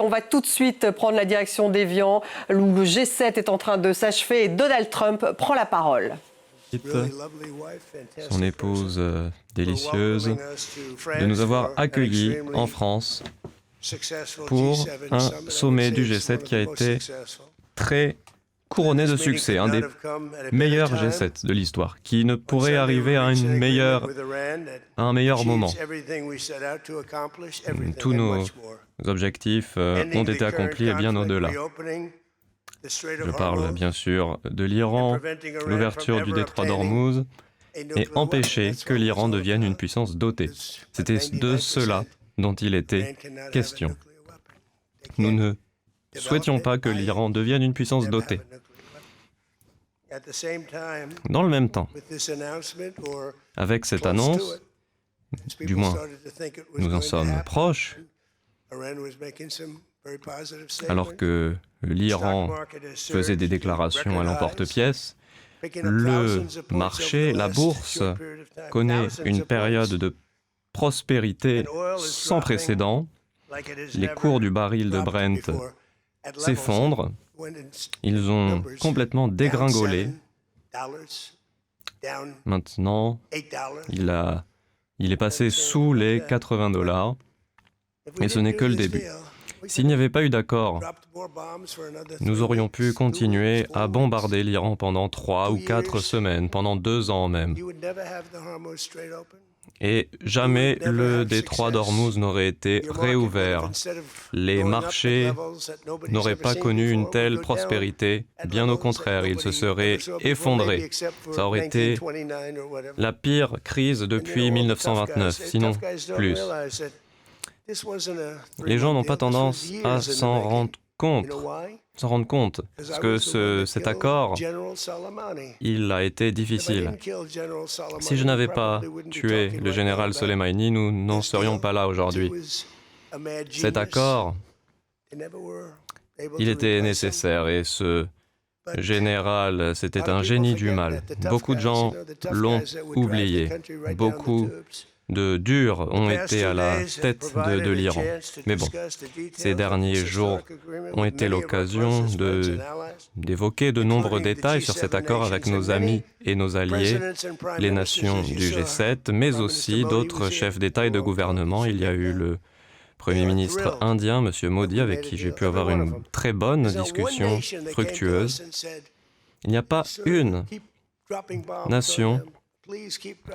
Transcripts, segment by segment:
On va tout de suite prendre la direction d'Évian, où le G7 est en train de s'achever et Donald Trump prend la parole. Son épouse délicieuse, de nous avoir accueillis en France pour un sommet du G7 qui a été très couronné de succès, un des meilleurs G7 de l'histoire, qui ne pourrait arriver à un meilleur moment. Tous nos objectifs ont été accomplis et bien au-delà. Je parle bien sûr de l'Iran, l'ouverture du détroit d'Ormuz et empêcher que l'Iran devienne une puissance dotée. C'était de cela dont il était question. Nous ne souhaitions pas que l'Iran devienne une puissance dotée. Dans le même temps, avec cette annonce, du moins nous en sommes proches, alors que l'Iran faisait des déclarations à l'emporte-pièce, le marché, la bourse, connaît une période de prospérité sans précédent. Les cours du baril de Brent s'effondrent. Ils ont complètement dégringolé. Maintenant, il est passé sous les 80 $. Et ce n'est que le début. S'il n'y avait pas eu d'accord, nous aurions pu continuer à bombarder l'Iran pendant 3 ou 4 semaines, pendant 2 ans même. Et jamais le détroit d'Ormuz n'aurait été réouvert. Les marchés n'auraient pas connu une telle prospérité. Bien au contraire, ils se seraient effondrés. Ça aurait été la pire crise depuis 1929, sinon plus. Les gens n'ont pas tendance à s'en rendre compte, parce que cet accord, il a été difficile. Si je n'avais pas tué le général Soleimani, nous n'en serions pas là aujourd'hui. Cet accord, il était nécessaire et ce général, c'était un génie du mal. Beaucoup de gens l'ont oublié. Beaucoup de durs ont été à la tête de l'Iran. Mais bon, ces derniers jours ont été l'occasion d'évoquer de nombreux détails sur cet accord avec nos amis et nos alliés, les nations du G7, mais aussi d'autres chefs d'État et de gouvernement. Il y a eu le Premier ministre indien, M. Modi, avec qui j'ai pu avoir une très bonne discussion fructueuse. Il n'y a pas une nation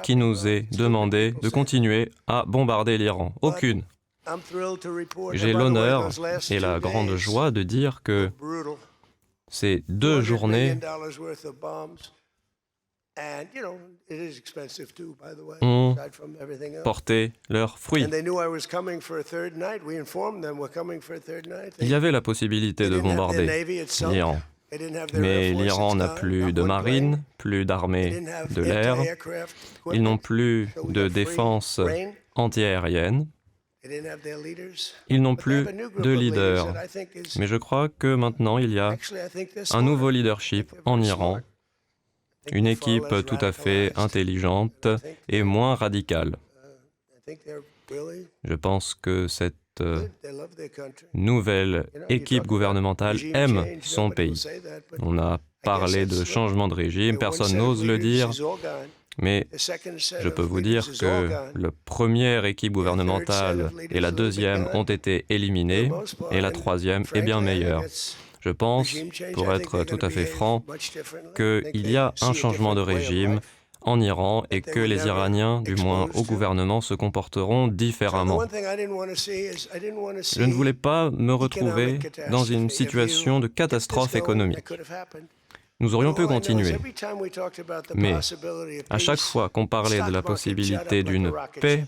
qui nous ait demandé de continuer à bombarder l'Iran. Aucune. J'ai l'honneur et la grande joie de dire que ces 2 journées ont porté leurs fruits. Il y avait la possibilité de bombarder l'Iran. Mais l'Iran n'a plus de marine, plus d'armée de l'air, ils n'ont plus de défense antiaérienne, ils n'ont plus de leader. Mais je crois que maintenant il y a un nouveau leadership en Iran, une équipe tout à fait intelligente et moins radicale. Je pense que cette nouvelle équipe gouvernementale aime son pays. On a parlé de changement de régime, personne n'ose le dire, mais je peux vous dire que la première équipe gouvernementale et la deuxième ont été éliminées, et la troisième est bien meilleure. Je pense, pour être tout à fait franc, qu'il y a un changement de régime en Iran et que les Iraniens, du moins au gouvernement, se comporteront différemment. Je ne voulais pas me retrouver dans une situation de catastrophe économique. Nous aurions pu continuer, mais à chaque fois qu'on parlait de la possibilité d'une paix,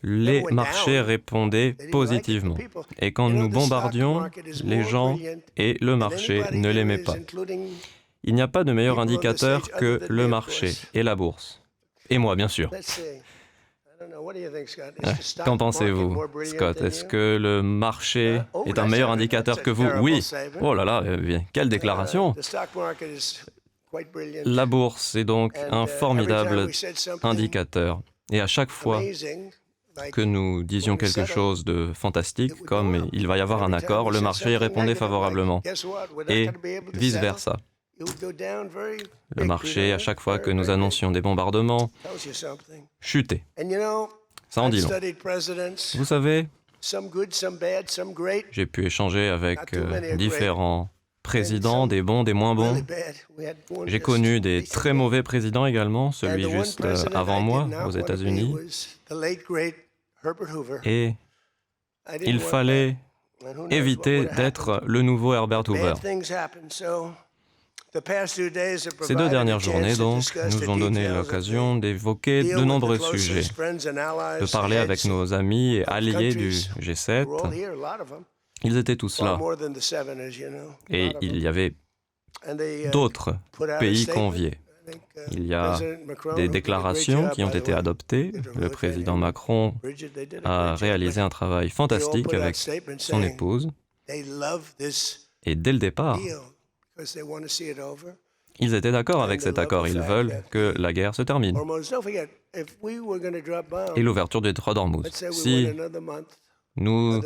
les marchés répondaient positivement. Et quand nous bombardions, les gens et le marché ne l'aimaient pas. Il n'y a pas de meilleur indicateur que le marché et la bourse. Et moi, bien sûr. Qu'en pensez-vous, Scott? Est-ce que le marché est un meilleur indicateur que vous? Oui. Oh là là, quelle déclaration! La bourse est donc un formidable indicateur. Et à chaque fois que nous disions quelque chose de fantastique, comme « il va y avoir un accord », le marché y répondait favorablement, et vice-versa. Le marché, à chaque fois que nous annoncions des bombardements, chutait. Ça en dit long. Vous savez, j'ai pu échanger avec différents présidents, des bons, des moins bons. J'ai connu des très mauvais présidents également, celui juste avant moi, aux États-Unis. Et il fallait éviter d'être le nouveau Herbert Hoover. Ces 2 dernières journées, donc, nous ont donné l'occasion d'évoquer de nombreux sujets, de parler avec nos amis et alliés du G7. Ils étaient tous là. Et il y avait d'autres pays conviés. Il y a des déclarations qui ont été adoptées. Le président Macron a réalisé un travail fantastique avec son épouse. Et dès le départ, ils étaient d'accord avec cet accord. Ils veulent que la guerre se termine. Et l'ouverture du détroit d'Ormuz. Si nous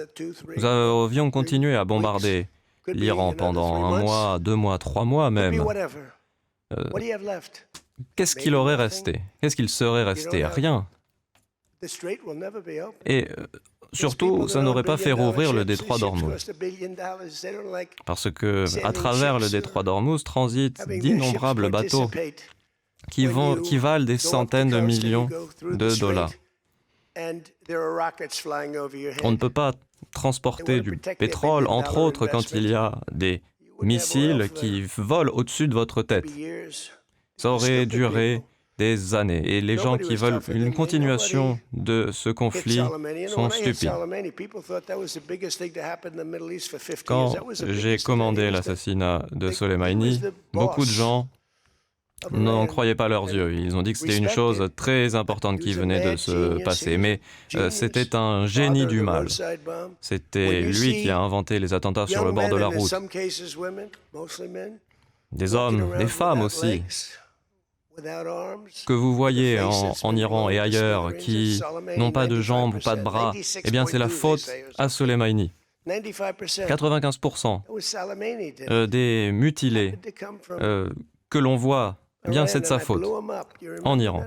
avions continué à bombarder l'Iran pendant 1 mois, 2 mois, 3 mois même, qu'est-ce qu'il aurait resté? Qu'est-ce qu'il serait resté? Rien. Et surtout, ça n'aurait pas fait rouvrir le détroit d'Ormuz. Parce que, à travers le détroit d'Ormuz, transitent d'innombrables bateaux qui valent des centaines de millions de dollars. On ne peut pas transporter du pétrole, entre autres, quand il y a des missiles qui volent au-dessus de votre tête. Ça aurait duré des années. Et les gens qui veulent une continuation de ce conflit sont stupides. Quand j'ai commandé l'assassinat de Soleimani, beaucoup de gens n'en croyaient pas leurs yeux. Ils ont dit que c'était une chose très importante qui venait de se passer. Mais c'était un génie du mal. C'était lui qui a inventé les attentats sur le bord de la route. Des hommes, des femmes aussi, que vous voyez en Iran et ailleurs, qui n'ont pas de jambes ou pas de bras, eh bien c'est la faute à Soleimani. 95% des mutilés que l'on voit, eh bien c'est de sa faute, en Iran.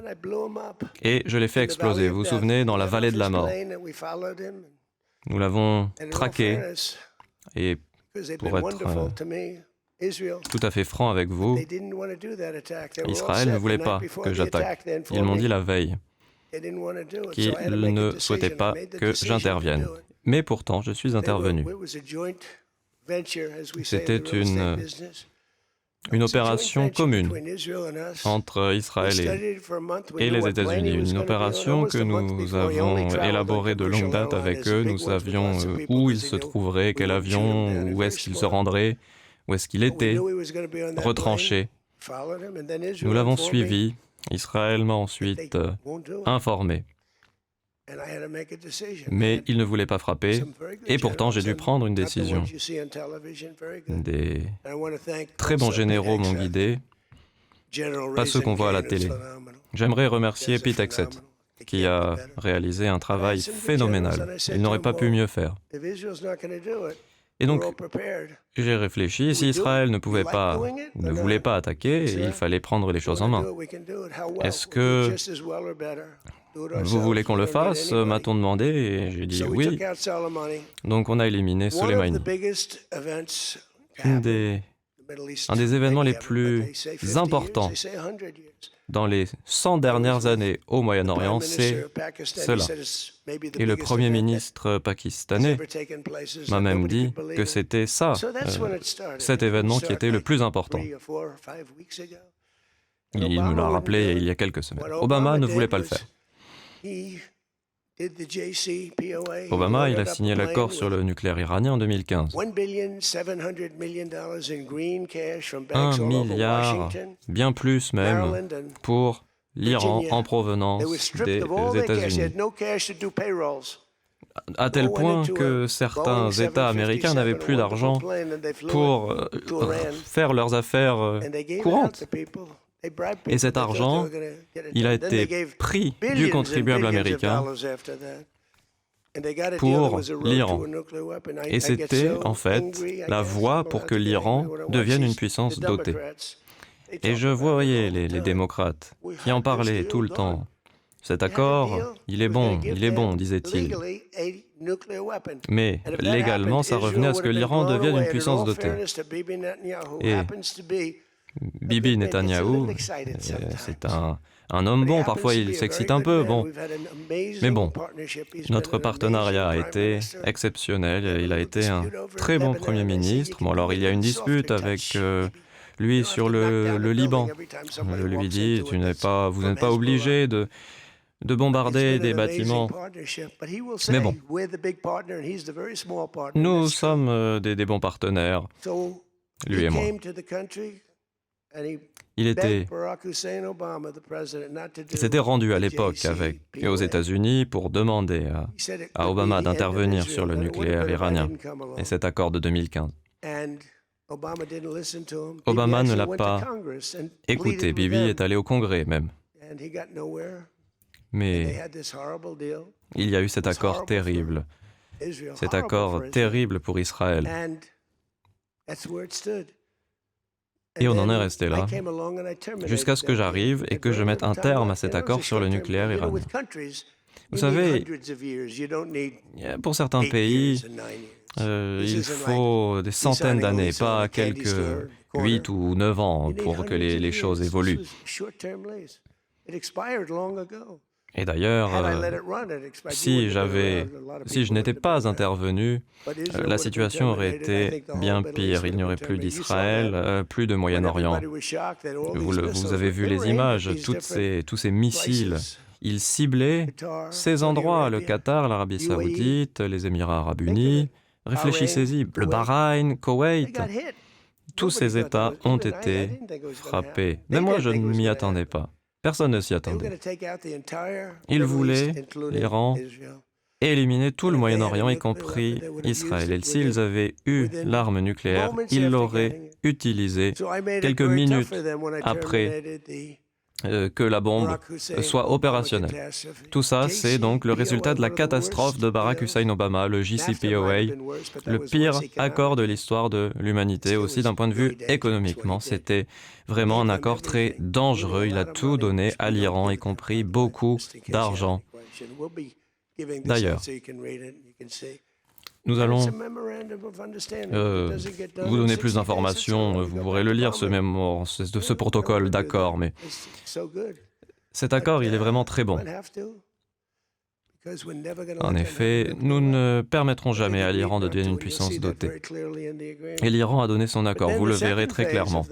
Et je l'ai fait exploser, vous vous souvenez, dans la vallée de la mort. Nous l'avons traqué, et pour être tout à fait franc avec vous, Israël ne voulait pas que j'attaque. Ils m'ont dit la veille qu'ils ne souhaitaient pas que j'intervienne. Mais pourtant, je suis intervenu. C'était une opération commune entre Israël et les États-Unis. Une opération que nous avons élaborée de longue date avec eux. Nous savions où ils se trouveraient, quel avion, où est-ce qu'ils se rendraient, où est-ce qu'il était retranché. Nous l'avons suivi. Israël m'a ensuite informé. Mais il ne voulait pas frapper, et pourtant j'ai dû prendre une décision. Des très bons généraux m'ont guidé, pas ceux qu'on voit à la télé. J'aimerais remercier Pete Hegseth, qui a réalisé un travail phénoménal. Il n'aurait pas pu mieux faire. Et donc, j'ai réfléchi, si Israël ne voulait pas attaquer, il fallait prendre les choses en main. Est-ce que vous voulez qu'on le fasse, m'a-t-on demandé, et j'ai dit oui. Donc on a éliminé Soleimani. Un des événements les plus importants dans les 100 dernières années au Moyen-Orient, c'est cela. Et le Premier ministre pakistanais m'a même dit que c'était ça, cet événement qui était le plus important. Il me l'a rappelé il y a quelques semaines. Obama ne voulait pas le faire. Obama, il a signé l'accord sur le nucléaire iranien en 2015. 1 milliard, bien plus même, pour l'Iran en provenance des États-Unis. À tel point que certains États américains n'avaient plus d'argent pour faire leurs affaires courantes. Et cet argent, il a été pris du contribuable américain pour l'Iran. Et c'était, en fait, la voie pour que l'Iran devienne une puissance dotée. Et je voyais les démocrates qui en parlaient tout le temps. Cet accord, il est bon, disait-il. Mais légalement, ça revenait à ce que l'Iran devienne une puissance dotée. Et Bibi Netanyahou, c'est un homme bon, parfois il s'excite un peu, bon. Mais bon, notre partenariat a été exceptionnel, il a été un très bon Premier ministre. Bon, alors il y a une dispute avec lui sur le Liban. Je lui dis, vous n'êtes pas obligé de bombarder des bâtiments. Mais bon, nous sommes des bons partenaires, lui et moi. Il s'était rendu à l'époque aux États-Unis pour demander à Obama d'intervenir sur le nucléaire iranien et cet accord de 2015. Obama ne l'a pas écouté. Bibi est allé au Congrès même. Mais il y a eu cet accord terrible. Cet accord terrible pour Israël. Et on en est resté là, jusqu'à ce que j'arrive et que je mette un terme à cet accord sur le nucléaire iranien. Vous savez, pour certains pays, il faut des centaines d'années, pas quelques 8 ou 9 ans pour que les choses évoluent. Et d'ailleurs, si je n'étais pas intervenu, la situation aurait été bien pire. Il n'y aurait plus d'Israël, plus de Moyen-Orient. Vous avez vu les images, tous ces missiles. Ils ciblaient ces endroits, le Qatar, l'Arabie Saoudite, les Émirats Arabes Unis. Réfléchissez-y, le Bahreïn, Koweït. Tous ces États ont été frappés. Mais moi, je ne m'y attendais pas. Personne ne s'y attendait. Ils voulaient, l'Iran, éliminer tout le Moyen-Orient, y compris Israël. Et s'ils avaient eu l'arme nucléaire, ils l'auraient utilisée quelques minutes après que la bombe soit opérationnelle. Tout ça, c'est donc le résultat de la catastrophe de Barack Hussein Obama, le JCPOA, le pire accord de l'histoire de l'humanité, aussi d'un point de vue économiquement. C'était vraiment un accord très dangereux. Il a tout donné à l'Iran, y compris beaucoup d'argent. D'ailleurs, nous allons vous donner plus d'informations, vous pourrez le lire, ce protocole d'accord, mais cet accord, il est vraiment très bon. En effet, nous ne permettrons jamais à l'Iran de devenir une puissance dotée. Et l'Iran a donné son accord, vous le verrez très clairement.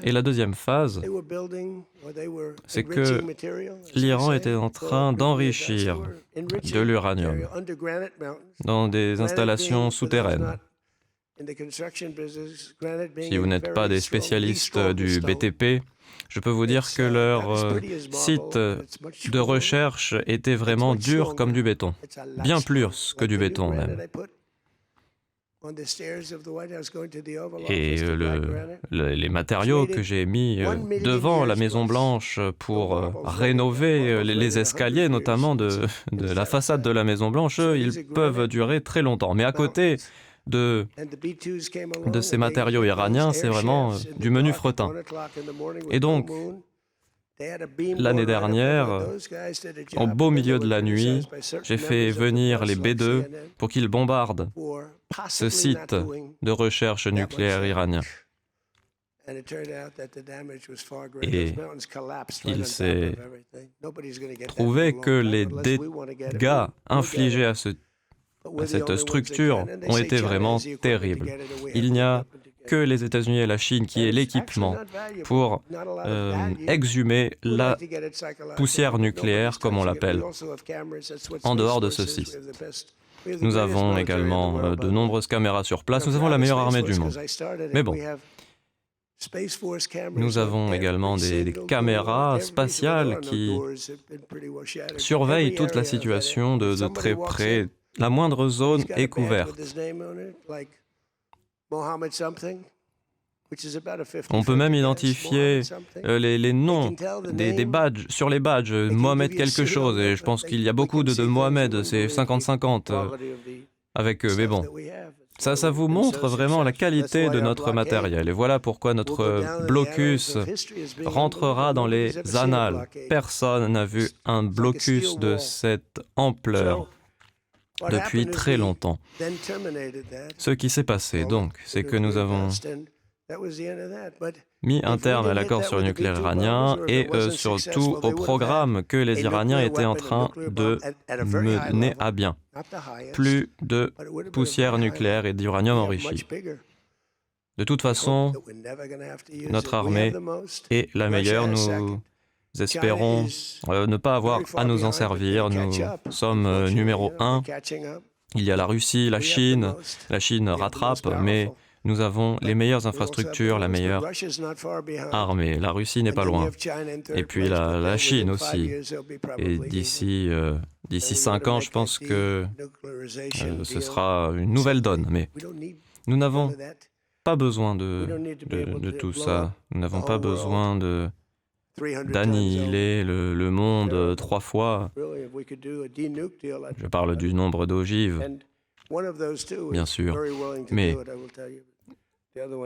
Et la deuxième phase, c'est que l'Iran était en train d'enrichir de l'uranium dans des installations souterraines. Si vous n'êtes pas des spécialistes du BTP, je peux vous dire que leur site de recherche était vraiment dur comme du béton, bien plus que du béton même. Et les matériaux que j'ai mis devant la Maison-Blanche pour rénover les escaliers, notamment de la façade de la Maison-Blanche, ils peuvent durer très longtemps. Mais à côté de ces matériaux iraniens, c'est vraiment du menu fretin. Et donc, l'année dernière, au beau milieu de la nuit, j'ai fait venir les B-2 pour qu'ils bombardent ce site de recherche nucléaire iranien. Et il s'est trouvé que les dégâts infligés à cette structure ont été vraiment terribles. Il n'y a que les États-Unis et la Chine qui aient l'équipement pour exhumer la poussière nucléaire, comme on l'appelle, en dehors de ceci. Nous avons également de nombreuses caméras sur place. Nous avons la meilleure armée du monde. Mais bon, nous avons également des caméras spatiales qui surveillent toute la situation de très près. La moindre zone est couverte. On peut même identifier les noms des badges, sur les badges, Mohamed quelque chose, et je pense qu'il y a beaucoup de Mohamed, c'est 50-50 avec eux, mais bon. Ça vous montre vraiment la qualité de notre matériel, et voilà pourquoi notre blocus rentrera dans les annales. Personne n'a vu un blocus de cette ampleur depuis très longtemps. Ce qui s'est passé, donc, c'est que nous avons mis un terme à l'accord sur le nucléaire iranien et surtout au programme que les Iraniens étaient en train de mener à bien. Plus de poussière nucléaire et d'uranium enrichi. De toute façon, notre armée est la meilleure. Nous espérons ne pas avoir à nous en servir. Nous sommes numéro 1. Il y a la Russie, la Chine. La Chine rattrape, mais nous avons les meilleures infrastructures, la meilleure armée. La Russie n'est pas loin. Et puis la Chine aussi. Et d'ici 5 ans, je pense que ce sera une nouvelle donne. Mais nous n'avons pas besoin de tout ça. Nous n'avons pas besoin d'annihiler le monde 3 fois. Je parle du nombre d'ogives, bien sûr. Mais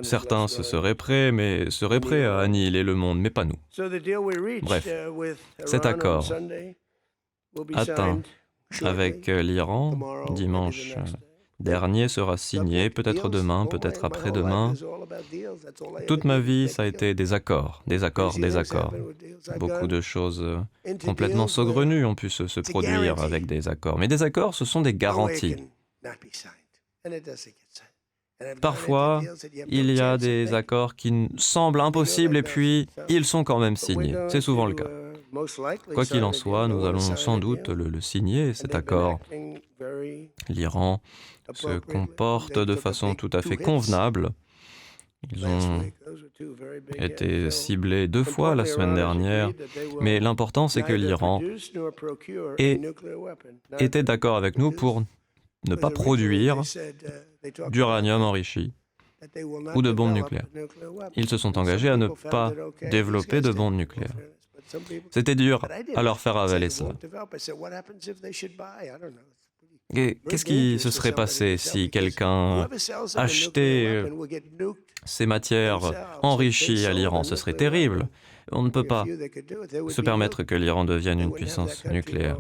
certains seraient prêts à annihiler le monde, mais pas nous. Bref, cet accord atteint avec l'Iran dimanche dernier sera signé, peut-être demain, peut-être après-demain. Toute ma vie, ça a été des accords. Beaucoup de choses complètement saugrenues ont pu se produire avec des accords. Mais des accords, ce sont des garanties. Parfois, il y a des accords qui semblent impossibles et puis ils sont quand même signés. C'est souvent le cas. Quoi qu'il en soit, nous allons sans doute le signer, cet accord. L'Iran se comporte de façon tout à fait convenable. Ils ont été ciblés 2 fois la semaine dernière, mais l'important c'est que l'Iran était d'accord avec nous pour ne pas produire d'uranium enrichi ou de bombes nucléaires. Ils se sont engagés à ne pas développer de bombes nucléaires. C'était dur à leur faire avaler ça. Et qu'est-ce qui se serait passé si quelqu'un achetait ces matières enrichies à l'Iran? Ce serait terrible. On ne peut pas se permettre que l'Iran devienne une puissance nucléaire.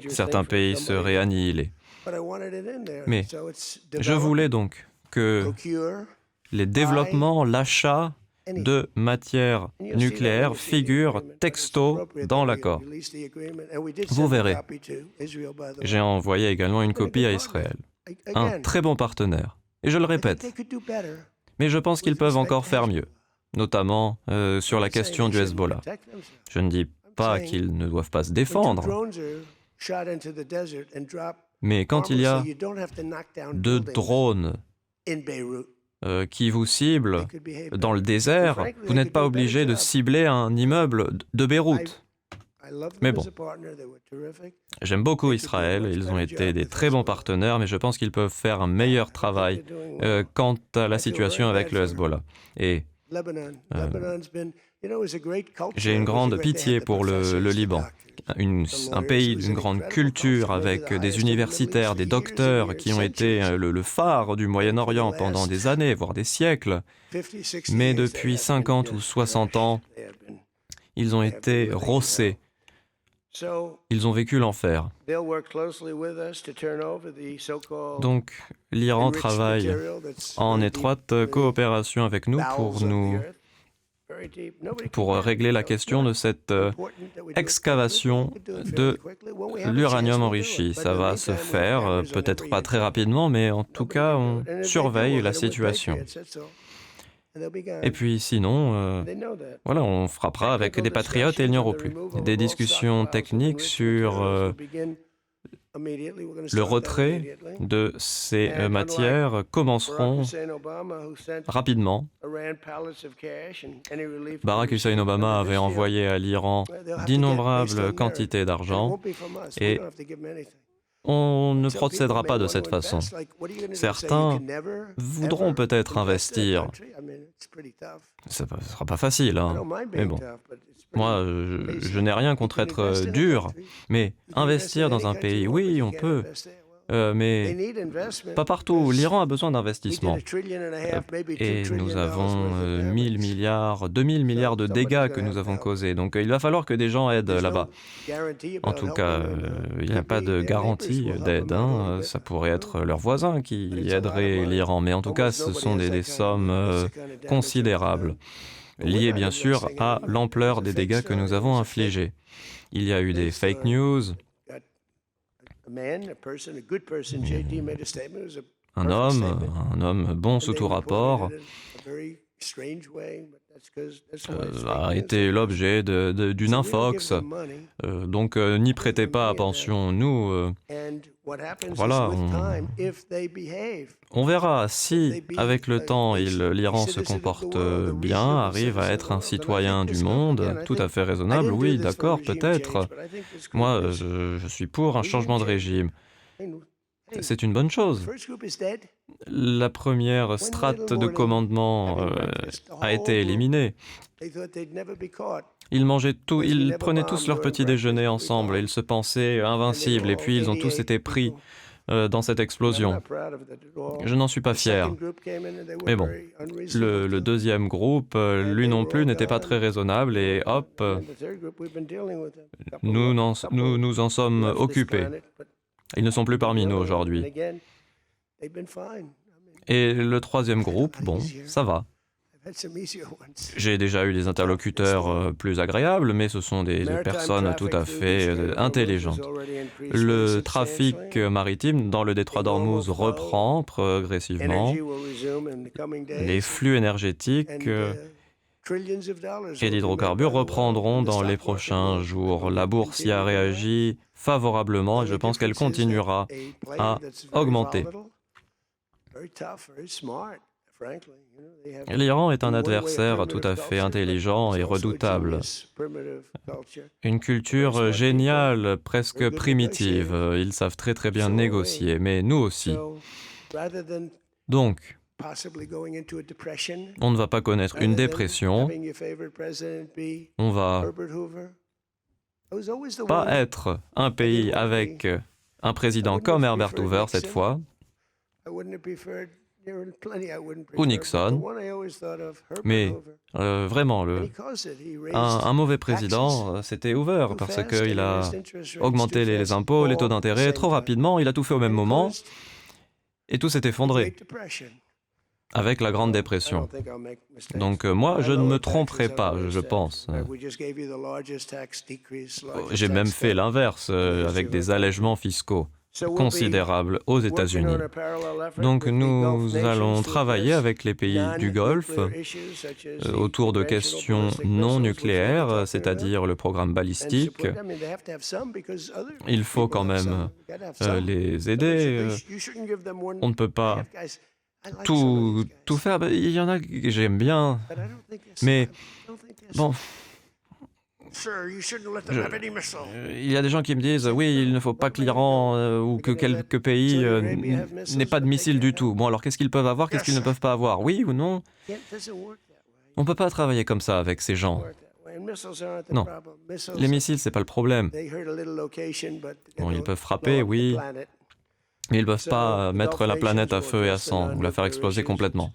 Certains pays seraient annihilés. Mais je voulais donc que les développements, l'achat de matières nucléaires figurent texto dans l'accord. Vous verrez. J'ai envoyé également une copie à Israël. Un très bon partenaire. Et je le répète. Mais je pense qu'ils peuvent encore faire mieux, notamment sur la question du Hezbollah. Je ne dis pas qu'ils ne doivent pas se défendre, mais quand il y a 2 drones qui vous ciblent dans le désert, vous n'êtes pas obligé de cibler un immeuble de Beyrouth. Mais bon, j'aime beaucoup Israël, ils ont été des très bons partenaires, mais je pense qu'ils peuvent faire un meilleur travail quant à la situation avec le Hezbollah. Et j'ai une grande pitié pour le Liban, un pays d'une grande culture avec des universitaires, des docteurs qui ont été le phare du Moyen-Orient pendant des années, voire des siècles. Mais depuis 50 ou 60 ans, ils ont été rossés. Ils ont vécu l'enfer. Donc, l'Iran travaille en étroite coopération avec nous pour régler la question de cette excavation de l'uranium enrichi. Ça va se faire, peut-être pas très rapidement, mais en tout cas, on surveille la situation. Et puis sinon, voilà, on frappera avec des patriotes et il n'y aura plus. Des discussions techniques sur le retrait de ces matières commenceront rapidement. Barack Hussein Obama avait envoyé à l'Iran d'innombrables quantités d'argent et On ne procédera pas de cette façon. Certains voudront peut-être investir. Ça ne sera pas facile, hein. Mais bon, moi, je n'ai rien contre être dur, mais investir dans un pays, oui, on peut, mais pas partout. L'Iran a besoin d'investissement. Et nous avons 1000 milliards, 2000 milliards de dégâts que nous avons causés. Donc il va falloir que des gens aident là-bas. En tout cas, il n'y a pas de garantie d'aide, hein. Ça pourrait être leurs voisins qui aideraient l'Iran. Mais en tout cas, ce sont des sommes considérables, liées bien sûr à l'ampleur des dégâts que nous avons infligés. Il y a eu des fake news. Un homme bon sous tout rapport, a été l'objet d'une infox, donc n'y prêtez pas attention. Nous, voilà, on verra si, avec le temps, l'Iran se comporte bien, arrive à être un citoyen du monde, tout à fait raisonnable, oui, d'accord, peut-être. Moi, je suis pour un changement de régime. C'est une bonne chose. La première strate de commandement a été éliminée. Ils prenaient tous leur petit déjeuner ensemble, ils se pensaient invincibles, et puis ils ont tous été pris dans cette explosion. Je n'en suis pas fier. Mais bon, le deuxième groupe, lui non plus, n'était pas très raisonnable, et hop, nous nous en sommes occupés. Ils ne sont plus parmi nous aujourd'hui. Et le troisième groupe, bon, ça va. J'ai déjà eu des interlocuteurs plus agréables, mais ce sont des personnes tout à fait intelligentes. Le trafic maritime dans le détroit d'Ormuz reprend progressivement. Les flux énergétiques et d'hydrocarbures reprendront dans les prochains jours. La bourse y a réagi favorablement et je pense qu'elle continuera à augmenter. L'Iran est un adversaire tout à fait intelligent et redoutable. Une culture géniale, presque primitive. Ils savent très très bien négocier, mais nous aussi. Donc, on ne va pas connaître une dépression. On va pas être un pays avec un président comme Herbert Hoover cette fois, ou Nixon, mais vraiment, un mauvais président, c'était Hoover, parce qu'il a augmenté les impôts, les taux d'intérêt trop rapidement, il a tout fait au même moment, et tout s'est effondré, avec la Grande Dépression. Donc moi, je ne me tromperai pas, je pense. J'ai même fait l'inverse, avec des allègements fiscaux considérables aux États-Unis. Donc nous allons travailler avec les pays du Golfe autour de questions non nucléaires, c'est-à-dire le programme balistique. Il faut quand même les aider. On ne peut pas tout faire. Il y en a que j'aime bien, mais bon... Il y a des gens qui me disent oui, il ne faut pas que l'Iran ou que quelques pays n'aient pas de missiles du tout. Bon, alors qu'est-ce qu'ils peuvent avoir, qu'est-ce qu'ils ne peuvent pas avoir? Oui ou non? On ne peut pas travailler comme ça avec ces gens. Non, les missiles, c'est pas le problème. Bon, ils peuvent frapper, oui, mais ils ne peuvent pas mettre la planète à feu et à sang ou la faire exploser complètement.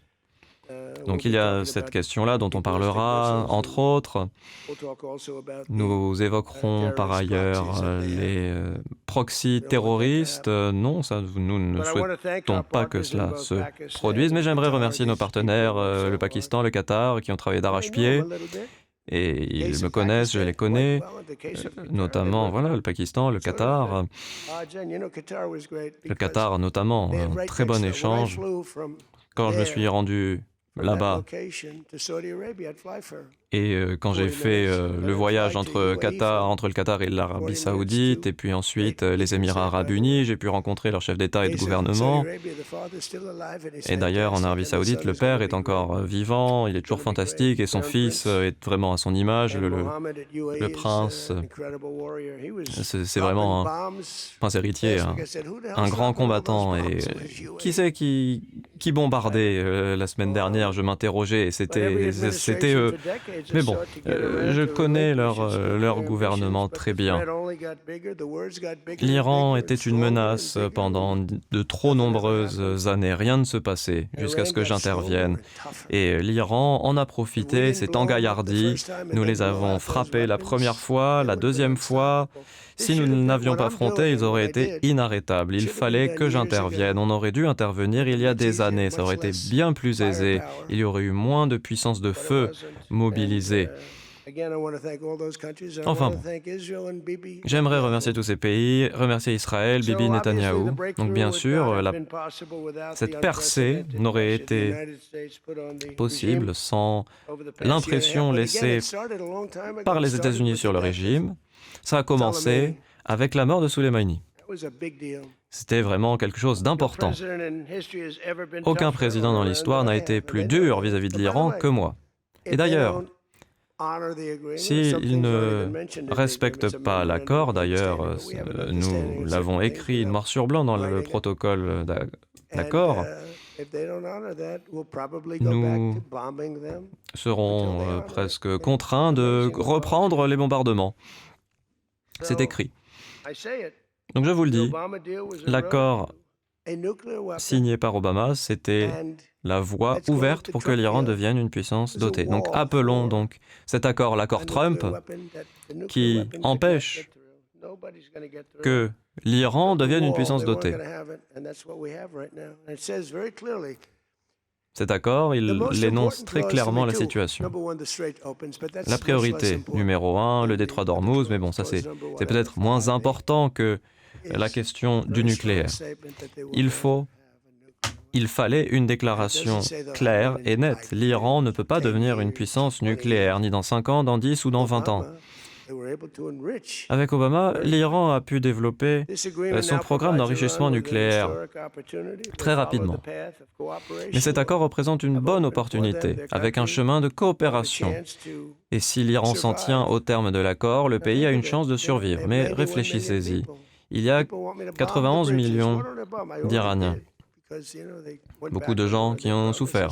Donc il y a cette question-là dont on parlera, entre autres. Nous évoquerons par ailleurs les proxys terroristes. Non, ça, nous ne souhaitons pas que cela se produise, mais j'aimerais remercier nos partenaires, le Pakistan, le Qatar, qui ont travaillé d'arrache-pied. Et ils me connaissent, je les connais, notamment, voilà, le Pakistan, le Qatar. Le Qatar, notamment, un très bon échange. Quand je me suis rendu là-bas, Et quand j'ai fait le voyage entre le Qatar et l'Arabie Saoudite, et puis ensuite les Émirats Arabes Unis, j'ai pu rencontrer leurs chefs d'État et de gouvernement. Et d'ailleurs, en Arabie Saoudite, le père est encore vivant, il est toujours fantastique, et son fils est vraiment à son image, le prince. C'est vraiment un prince héritier, un grand combattant. Et qui c'est qui bombardait la semaine dernière? Je m'interrogeais, et c'était eux. Mais bon, je connais leur gouvernement très bien. L'Iran était une menace pendant de trop nombreuses années. Rien ne se passait jusqu'à ce que j'intervienne. Et l'Iran en a profité, s'est engaillardi. Nous les avons frappés la première fois, la deuxième fois. Si nous ne l'avions pas affronté, ils auraient été inarrêtables. Il fallait que j'intervienne. On aurait dû intervenir il y a des années. Ça aurait été bien plus aisé. Il y aurait eu moins de puissance de feu mobilisée. Enfin bon, j'aimerais remercier tous ces pays, remercier Israël, Bibi Netanyahou. Donc bien sûr, cette percée n'aurait été possible sans l'impression laissée par les États-Unis sur le régime. Ça a commencé avec la mort de Soleimani. C'était vraiment quelque chose d'important. Aucun président dans l'histoire n'a été plus dur vis-à-vis de l'Iran que moi. Et d'ailleurs, s'ils ne respectent pas l'accord, d'ailleurs, nous l'avons écrit noir sur blanc dans le protocole d'accord, nous serons presque contraints de reprendre les bombardements. C'est écrit. Donc je vous le dis, l'accord signé par Obama, c'était la voie ouverte pour que l'Iran devienne une puissance dotée. Donc appelons donc cet accord l'accord Trump, qui empêche que l'Iran devienne une puissance dotée. Cet accord, il énonce très clairement la situation. La priorité numéro 1, le détroit d'Ormuz, mais bon, ça c'est peut-être moins important que la question du nucléaire. Il fallait une déclaration claire et nette. L'Iran ne peut pas devenir une puissance nucléaire, ni dans 5 ans, dans 10 ou dans 20 ans. Avec Obama, l'Iran a pu développer son programme d'enrichissement nucléaire très rapidement. Mais cet accord représente une bonne opportunité, avec un chemin de coopération. Et si l'Iran s'en tient au terme de l'accord, le pays a une chance de survivre. Mais réfléchissez-y. Il y a 91 millions d'Iraniens. Beaucoup de gens qui ont souffert.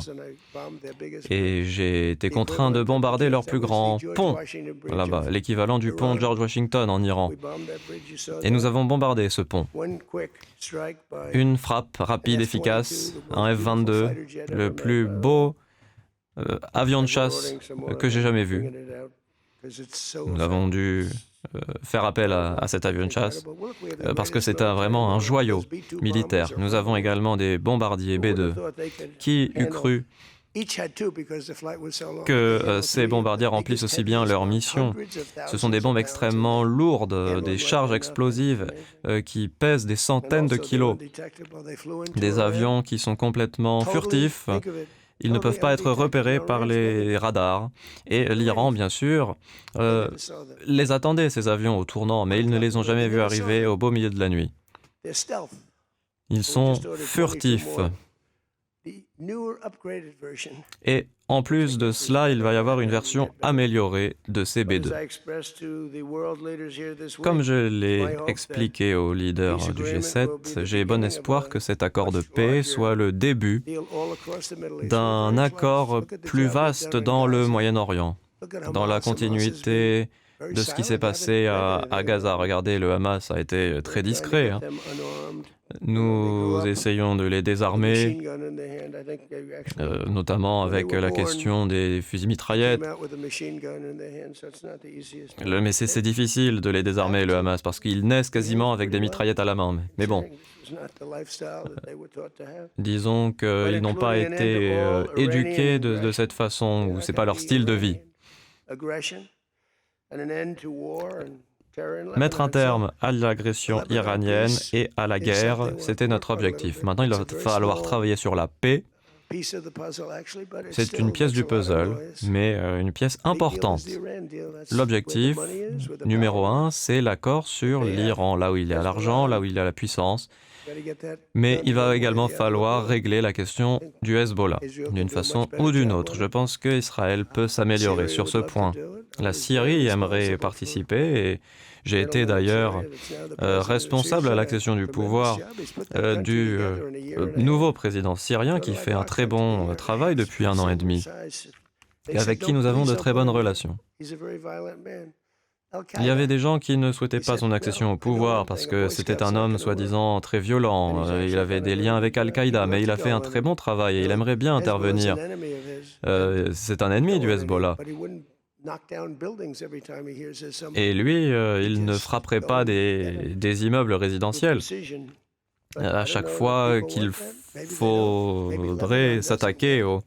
Et j'ai été contraint de bombarder leur plus grand pont, là-bas, l'équivalent du pont George Washington en Iran. Et nous avons bombardé ce pont. Une frappe rapide, efficace, un F-22, le plus beau avion de chasse que j'ai jamais vu. Nous avons dû faire appel à cet avion de chasse parce que c'est vraiment un joyau militaire. Nous avons également des bombardiers B-2. Qui eût cru que ces bombardiers remplissent aussi bien leur mission? Ce sont des bombes extrêmement lourdes, des charges explosives qui pèsent des centaines de kilos. Des avions qui sont complètement furtifs. Ils ne peuvent pas être repérés par les radars. Et l'Iran, bien sûr, les attendait, ces avions, au tournant, mais ils ne les ont jamais vus arriver au beau milieu de la nuit. Ils sont furtifs. Et en plus de cela, il va y avoir une version améliorée de ces B-2. Comme je l'ai expliqué aux leaders du G7, j'ai bon espoir que cet accord de paix soit le début d'un accord plus vaste dans le Moyen-Orient, dans la continuité de ce qui s'est passé à Gaza. Regardez, le Hamas a été très discret. Nous essayons de les désarmer, notamment avec la question des fusils mitraillettes. Mais c'est difficile de les désarmer, le Hamas, parce qu'ils naissent quasiment avec des mitraillettes à la main. Mais bon, disons qu'ils n'ont pas été éduqués de cette façon, ou c'est pas leur style de vie. Mettre un terme à l'agression iranienne et à la guerre, c'était notre objectif. Maintenant, il va falloir travailler sur la paix C'est une pièce du puzzle, mais une pièce importante. L'objectif numéro 1, c'est l'accord sur l'Iran, là où il y a l'argent, là où il y a la puissance. Mais il va également falloir régler la question du Hezbollah, d'une façon ou d'une autre. Je pense qu'Israël peut s'améliorer sur ce point. La Syrie aimerait participer et j'ai été d'ailleurs responsable à l'accession du pouvoir du nouveau président syrien qui fait un très bon travail depuis 1 an et demi, et avec qui nous avons de très bonnes relations. Il y avait des gens qui ne souhaitaient pas son accession au pouvoir parce que c'était un homme soi-disant très violent, il avait des liens avec Al-Qaïda, mais il a fait un très bon travail et il aimerait bien intervenir. C'est un ennemi du Hezbollah. Et lui, il ne frapperait pas des immeubles résidentiels. À chaque fois qu'il faudrait s'attaquer au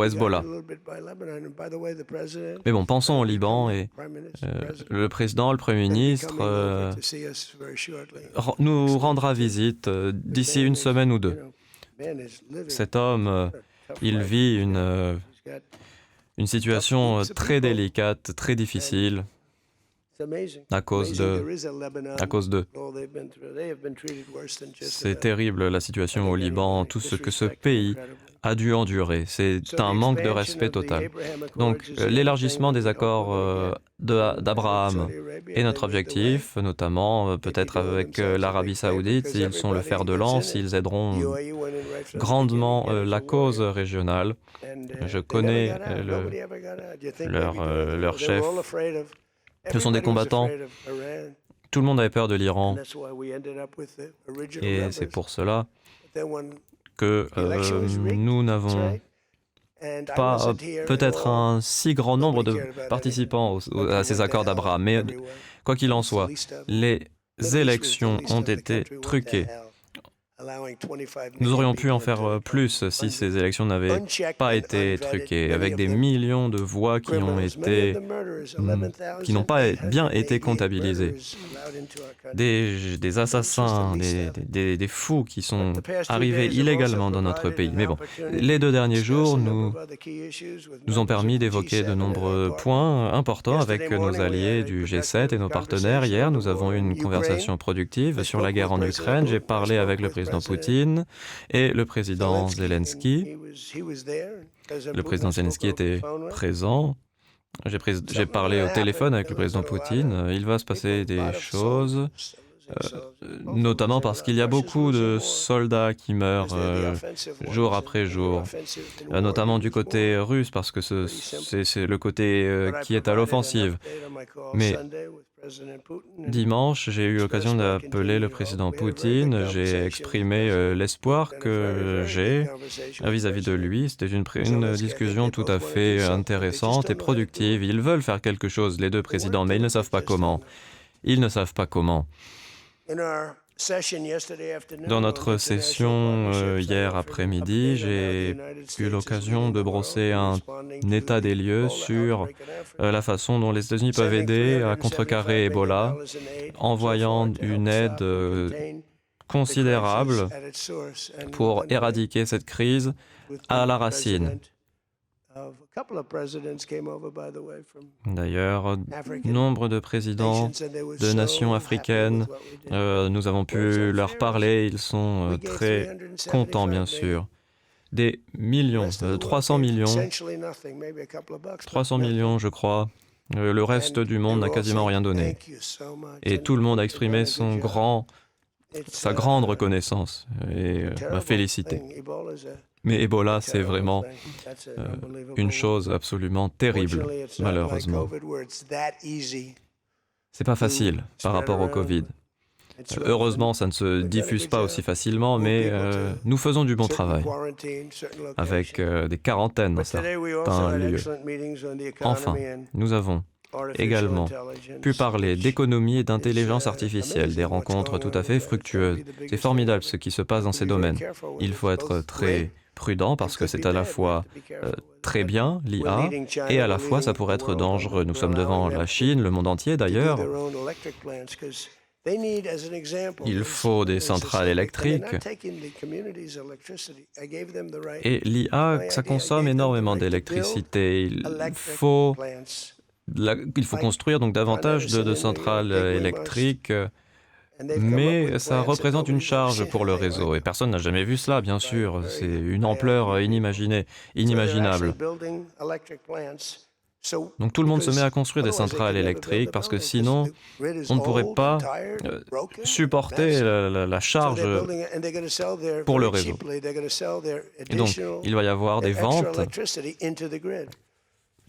Hezbollah. Mais bon, pensons au Liban et le président, le Premier ministre nous rendra visite d'ici 1 semaine ou 2. Cet homme, il vit une situation très délicate, très difficile à cause d'eux. C'est terrible la situation au Liban, tout ce que ce pays a dû endurer. C'est un manque de respect total. Donc l'élargissement des accords d'Abraham est notre objectif, notamment peut-être avec l'Arabie Saoudite, s'ils sont le fer de lance, ils aideront grandement la cause régionale. Je connais leur chef. Ce sont des combattants. Tout le monde avait peur de l'Iran. Et c'est pour cela que nous n'avons pas peut-être un si grand nombre de participants à ces accords d'Abraham. Mais quoi qu'il en soit, les élections ont été truquées. Nous aurions pu en faire plus si ces élections n'avaient pas été truquées, avec des millions de voix qui n'ont pas bien été comptabilisées. Des assassins, des fous qui sont arrivés illégalement dans notre pays. Mais bon, les 2 derniers jours nous ont permis d'évoquer de nombreux points importants avec nos alliés du G7 et nos partenaires. Hier, nous avons eu une conversation productive sur la guerre en Ukraine. J'ai parlé avec le président Poutine et le président Zelensky. Le président Zelensky était présent. J'ai parlé au téléphone avec le président Poutine. Il va se passer des choses, notamment parce qu'il y a beaucoup de soldats qui meurent jour après jour, notamment du côté russe, parce que c'est le côté qui est à l'offensive. Mais dimanche, j'ai eu l'occasion d'appeler le président Poutine. J'ai exprimé l'espoir que j'ai vis-à-vis de lui. C'était une discussion tout à fait intéressante et productive. Ils veulent faire quelque chose, les 2 présidents, mais ils ne savent pas comment. Ils ne savent pas comment. Dans notre session hier après-midi, j'ai eu l'occasion de brosser un état des lieux sur la façon dont les États-Unis peuvent aider à contrecarrer Ebola, envoyant une aide considérable pour éradiquer cette crise à la racine. D'ailleurs, nombre de présidents de nations africaines, nous avons pu leur parler, ils sont très contents bien sûr. Des millions, 300 millions je crois. Le reste du monde n'a quasiment rien donné. Et tout le monde a exprimé sa grande reconnaissance et m'a félicité. Mais Ebola, c'est vraiment une chose absolument terrible, malheureusement. C'est pas facile par rapport au Covid. Heureusement, ça ne se diffuse pas aussi facilement, mais nous faisons du bon travail, avec des quarantaines dans certains lieux. Enfin, nous avons également pu parler d'économie et d'intelligence artificielle, des rencontres tout à fait fructueuses. C'est formidable ce qui se passe dans ces domaines. Il faut être très prudent parce que c'est à la fois très bien, l'IA, et à la fois ça pourrait être dangereux. Nous sommes devant la Chine, le monde entier d'ailleurs, Il faut des centrales électriques. Et l'IA, ça consomme énormément d'électricité. Il faut construire donc davantage de centrales électriques, mais ça représente une charge pour le réseau. Et personne n'a jamais vu cela, bien sûr. C'est une ampleur inimaginable. Donc tout le monde se met à construire des centrales électriques parce que sinon, on ne pourrait pas supporter la charge pour le réseau. Et donc, il va y avoir des ventes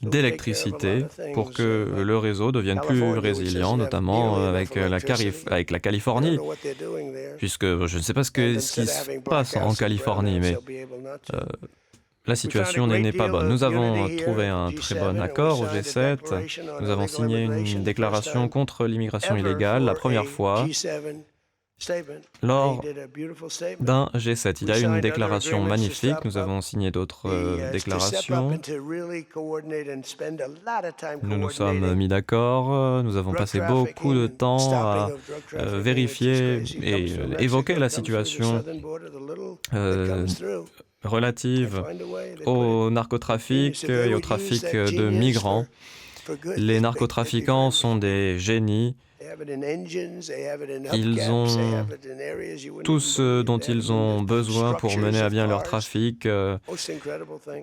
d'électricité pour que le réseau devienne plus résilient, notamment avec la Californie, puisque je ne sais pas ce qui se passe en Californie, mais la situation n'est pas bonne. Nous avons trouvé un très bon accord au G7. Nous avons signé une déclaration contre l'immigration illégale la première fois lors d'un G7. Il y a eu une déclaration magnifique. Nous avons signé d'autres déclarations. Nous nous sommes mis d'accord. Nous avons passé beaucoup de temps à vérifier et évoquer la situation relative au narcotrafic et au trafic de migrants. Les narcotrafiquants sont des génies. Ils ont tout ce dont ils ont besoin pour mener à bien leur trafic,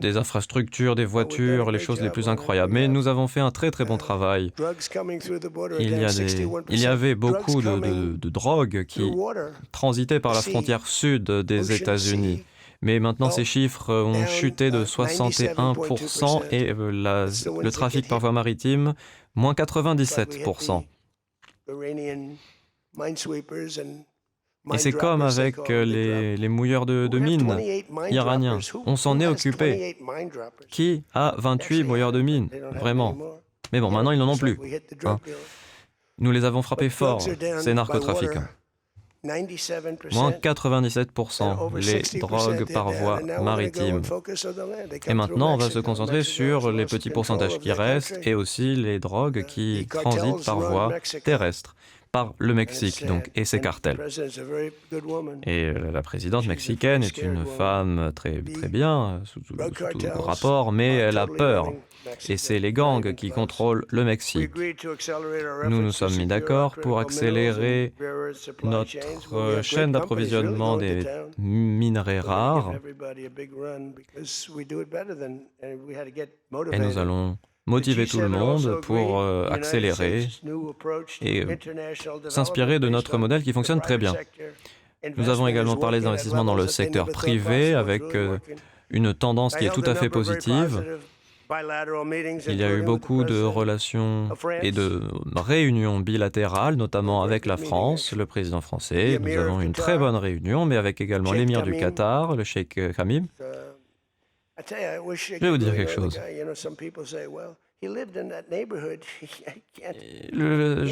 des infrastructures, des voitures, les choses les plus incroyables. Mais nous avons fait un très très bon travail. Il y avait beaucoup de drogues qui transitaient par la frontière sud des États-Unis. Mais maintenant, ces chiffres ont chuté de 61% et le trafic par voie maritime, moins 97%. Et c'est comme avec les mouilleurs de mines iraniens. On s'en est occupé. Qui a 28 mouilleurs de mines? Vraiment. Mais bon, maintenant, ils n'en ont plus. Hein. Nous les avons frappés fort, ces narcotrafiquants. Moins 97%, les drogues par voie maritime. Et maintenant, on va se concentrer sur les petits pourcentages qui restent et aussi les drogues qui transitent par voie terrestre, par le Mexique donc, et ses cartels. Et la présidente mexicaine est une femme très, très bien, sous tout rapport, mais elle a peur. Et c'est les gangs qui contrôlent le Mexique. Nous nous sommes mis d'accord pour accélérer notre chaîne d'approvisionnement des minerais rares. Et nous allons motiver tout le monde pour accélérer et s'inspirer de notre modèle qui fonctionne très bien. Nous avons également parlé d'investissement dans le secteur privé avec une tendance qui est tout à fait positive. Il y a eu beaucoup de relations et de réunions bilatérales, notamment avec la France, le président français. Nous avons une très bonne réunion, mais avec également l'émir du Qatar, le cheikh Tamim. Je vais vous dire quelque chose. Je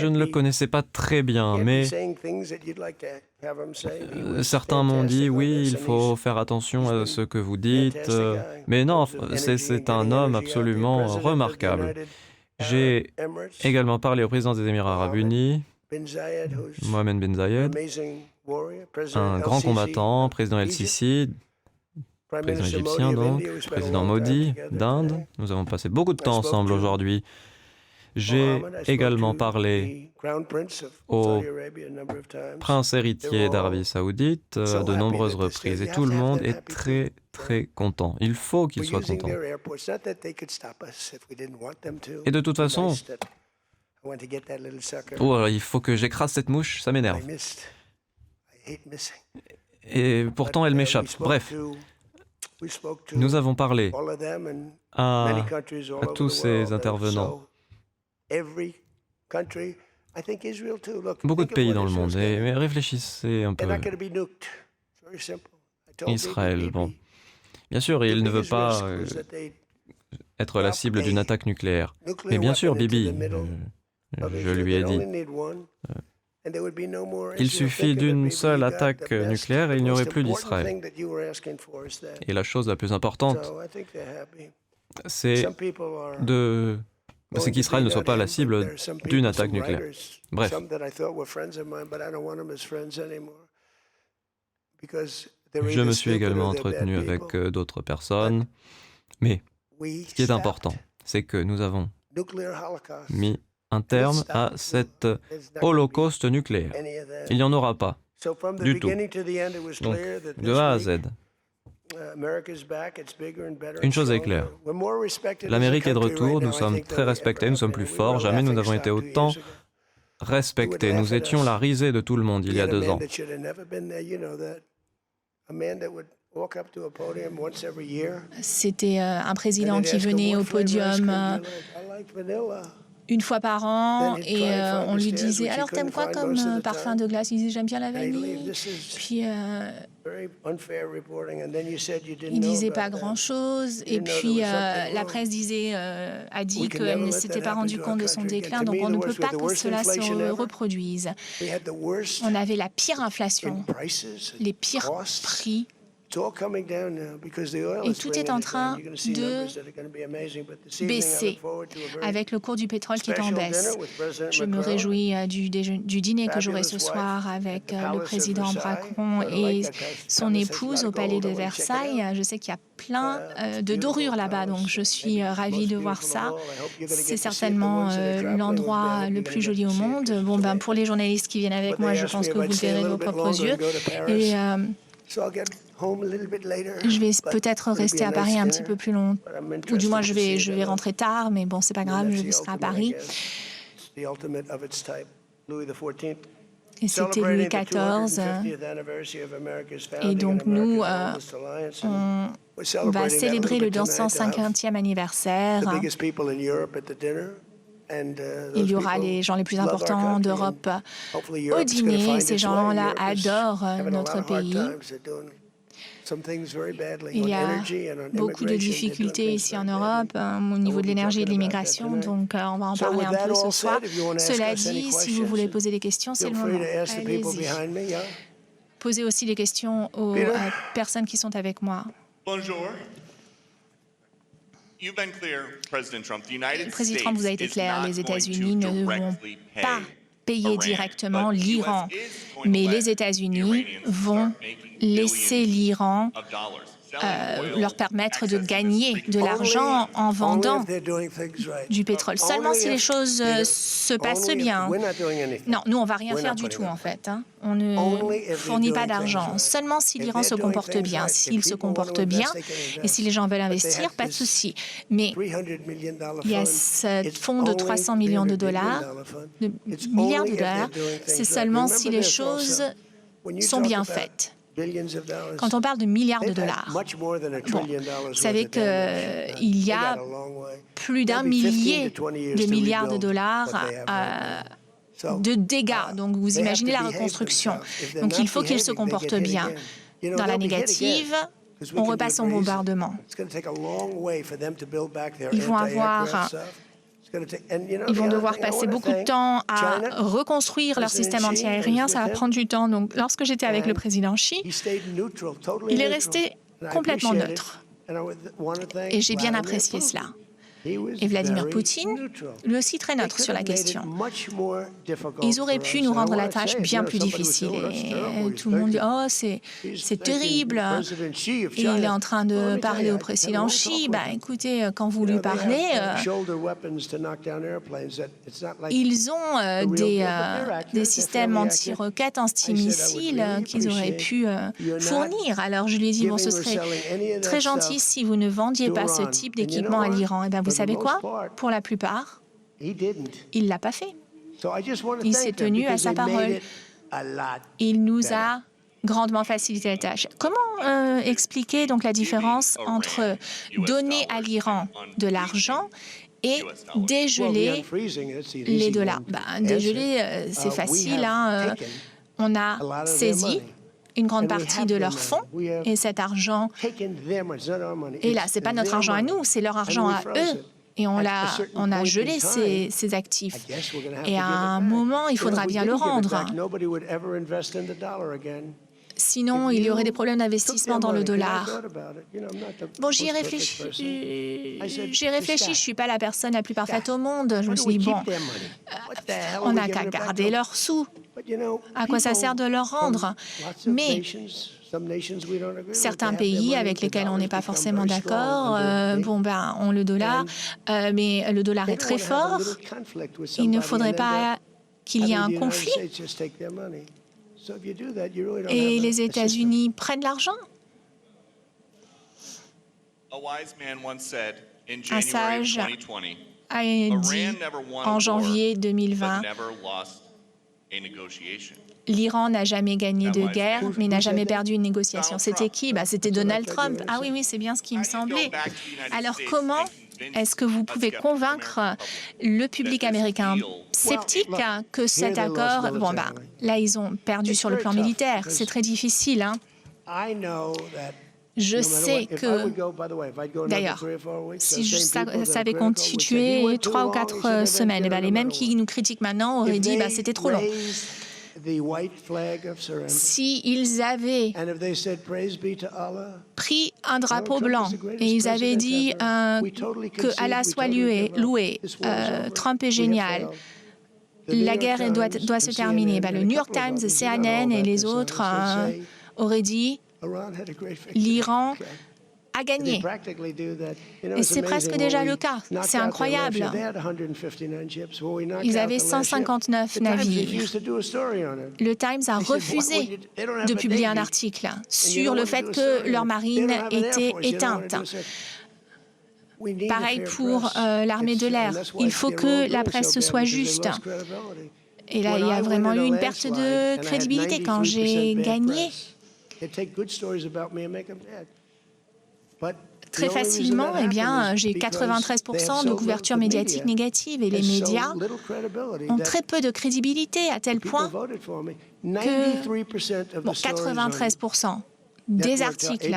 ne le connaissais pas très bien, mais certains m'ont dit, oui, il faut faire attention à ce que vous dites. Mais non, c'est un homme absolument remarquable. J'ai également parlé au président des Émirats arabes unis, Mohamed Ben Zayed, un grand combattant, président El-Sisi, président égyptien donc, président Modi d'Inde. Nous avons passé beaucoup de temps ensemble aujourd'hui. J'ai également parlé au prince héritier d'Arabie Saoudite à de nombreuses reprises et tout le monde est très très content. Il faut qu'il soit content. Et de toute façon, il faut que j'écrase cette mouche, ça m'énerve. Et pourtant elle m'échappe. Bref. Nous avons parlé à tous ces intervenants. Beaucoup de pays dans le monde. Mais réfléchissez un peu. Israël, bon. Bien sûr, il ne veut pas être la cible d'une attaque nucléaire. Mais bien sûr, Bibi, je lui ai dit. Il suffit d'une seule attaque nucléaire et il n'y aurait plus d'Israël. Et la chose la plus importante, c'est de c'est qu'Israël ne soit pas la cible d'une attaque nucléaire. Bref. Je me suis également entretenu avec d'autres personnes, mais ce qui est important, c'est que nous avons mis un terme à cet holocauste nucléaire. Il n'y en aura pas, du tout. Donc, de A à Z. Une chose est claire, l'Amérique est de retour, nous sommes très respectés, nous sommes plus forts, jamais nous n'avons été autant respectés. Nous étions la risée de tout le monde il y a 2 ans. C'était un président qui venait au podium une fois par an et on lui disait « Alors, t'aimes quoi comme parfum de glace ?» Il disait « J'aime bien la vanille. » Puis il disait pas grand-chose. Et puis la presse a dit qu'elle ne s'était pas rendu compte de son déclin, donc on ne peut pas que cela se reproduise. On avait la pire inflation, les pires prix. Et tout est en train de baisser avec le cours du pétrole qui est en baisse. Je me réjouis du dîner que j'aurai ce soir avec le président Macron et son épouse au palais de Versailles. Je sais qu'il y a plein de dorures là-bas, donc je suis ravie de voir ça. C'est certainement l'endroit le plus joli au monde. Bon, pour les journalistes qui viennent avec moi, je pense que vous le verrez de vos propres yeux. Et je vais peut-être rester à Paris un petit peu plus longtemps, ou du moins je vais rentrer tard, mais bon, c'est pas grave, je serai à Paris. Et c'était Louis XIV. Et donc nous, on va célébrer le 250e anniversaire. Il y aura les gens les plus importants d'Europe au dîner. Ces gens-là adorent notre pays. Il y a beaucoup de difficultés ici en Europe au niveau de l'énergie et de l'immigration, donc on va en parler un peu ce soir. Cela dit, si vous voulez poser des questions, c'est le moment. Allez-y. Posez aussi des questions aux personnes qui sont avec moi. Bonjour. Président Trump, vous avez été clair, les États-Unis ne vont pas payer directement l'Iran, mais les États-Unis vont laisser l'Iran leur permettre de gagner de l'argent en vendant du pétrole. Seulement si les choses se passent bien. Non, nous, on ne va rien faire du tout, en fait. On ne fournit pas d'argent. Seulement si l'Iran se comporte bien. S'il se comporte bien et si les gens veulent investir, pas de souci. Mais il y a ce fonds de 300 millions de dollars, de milliards de dollars. C'est seulement si les choses sont bien faites. Quand on parle de milliards de dollars, vous savez qu'il y a plus d'1 millier de milliards de dollars de dégâts. Donc, vous imaginez la reconstruction. Donc, il faut qu'ils se comportent bien. Dans la négative, on repasse en bombardement. Ils vont devoir passer beaucoup de temps à reconstruire leur système antiaérien. Ça va prendre du temps. Donc, lorsque j'étais avec le président Xi, il est resté complètement neutre. Et j'ai bien apprécié cela. Et Vladimir Poutine, lui aussi très neutre sur la question. Ils auraient pu nous rendre la tâche bien plus difficile. Et tout le monde dit « Oh, c'est terrible !» Et il est en train de parler au président Xi. Écoutez, quand vous lui parlez, ils ont des systèmes anti-roquettes, anti-missiles qu'ils auraient pu fournir. Alors je lui ai dit « Bon, ce serait très gentil si vous ne vendiez pas ce type d'équipement à l'Iran. » Et vous savez quoi? Pour la plupart, il ne l'a pas fait. Il s'est tenu à sa parole. Il nous a grandement facilité la tâche. Comment expliquer donc la différence entre donner à l'Iran de l'argent et dégeler les dollars? Dégeler, c'est facile. On a saisi une grande partie de leurs fonds et cet argent, et là, ce n'est pas notre argent à nous, c'est leur argent à eux. Et on a gelé ces actifs. Et à un moment, il faudra bien le rendre. Sinon, il y aurait des problèmes d'investissement dans le dollar. Bon, j'y ai réfléchi, je ne suis pas la personne la plus parfaite au monde. Je me suis dit, bon, on n'a qu'à garder leurs sous. À quoi ça sert de leur rendre? Mais certains pays avec lesquels on n'est pas forcément d'accord, ont le dollar, mais le dollar est très fort. Il ne faudrait pas qu'il y ait un conflit. Et les États-Unis prennent l'argent. Un sage a dit en janvier 2020, l'Iran n'a jamais gagné de guerre, mais n'a jamais perdu une négociation. C'était qui? C'était Donald Trump. Ah oui, c'est bien ce qui me semblait. Alors comment est-ce que vous pouvez convaincre le public américain sceptique que cet accord... là, ils ont perdu sur le plan militaire. C'est très difficile. Je sais que... D'ailleurs, si ça avait continué 3 ou 4 semaines, les mêmes qui nous critiquent maintenant auraient dit c'était trop long. S'ils avaient pris un drapeau blanc et ils avaient dit que Allah soit loué, Trump est génial, la guerre doit se terminer, le New York Times, CNN et les autres auraient dit l'Iran a gagné. Et c'est presque déjà le cas. C'est incroyable. Ils avaient 159 navires. Le Times a refusé de publier un article sur le fait que leur marine était éteinte. Pareil pour l'armée de l'air. Il faut que la presse soit juste. Et là, il y a vraiment eu une perte de crédibilité quand j'ai gagné. Très facilement, j'ai 93% de couverture médiatique négative et les médias ont très peu de crédibilité à tel point que 93% des articles,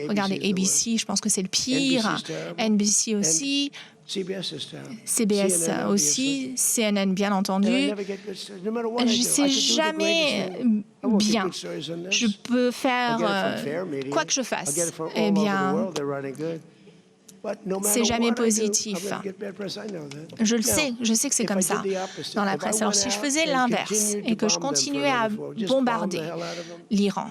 regardez ABC, je pense que c'est le pire, NBC aussi, CBS aussi, CNN bien entendu. C'est jamais bien. Je peux faire quoi que je fasse. C'est jamais positif. Je sais que c'est comme ça dans la presse. Alors si je faisais l'inverse et que je continuais à bombarder l'Iran